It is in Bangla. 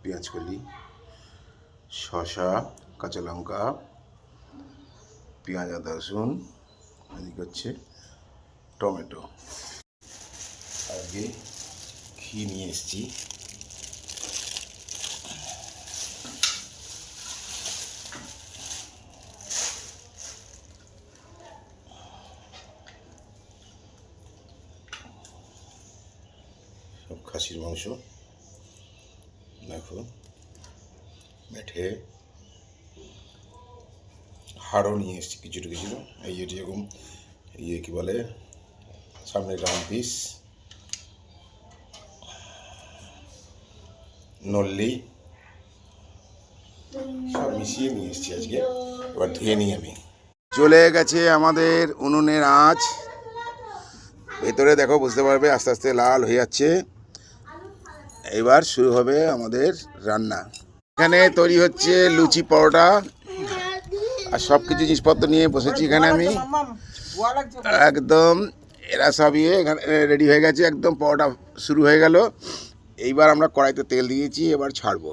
পেঁয়াজ কলি, শসা, কাঁচা লঙ্কা, পেঁয়াজ আদা রসুন, এদিকে হচ্ছে টমেটো। আজকে ঘি নিয়ে এসেছি, সব খাসির মাংস। দেখো মেঠে হাড়ও নিয়ে এসেছি কিছুটা কিছুটা, এই যে যেরকম কি বলে সামনে রাউন্ড পিস, নল্লি সব মিশিয়ে নিয়ে এসেছি আজকে। এবার ধুয়ে নিই আমি। চলে গেছে আমাদের উনুনের আঁচ, ভেতরে দেখো বুঝতে পারবে আস্তে আস্তে লাল হয়ে যাচ্ছে। এবার শুরু হবে আমাদের রান্না। এখানে তৈরি হচ্ছে লুচি পরোটা আর সব কিছু জিনিসপত্র নিয়ে বসেছি এখানে আমি একদম। এরা সব এখানে রেডি হয়ে গেছে, একদম পরোটা শুরু হয়ে গেল। এইবার আমরা কড়াইতে তেল দিয়েছি, এবার ছাড়বো।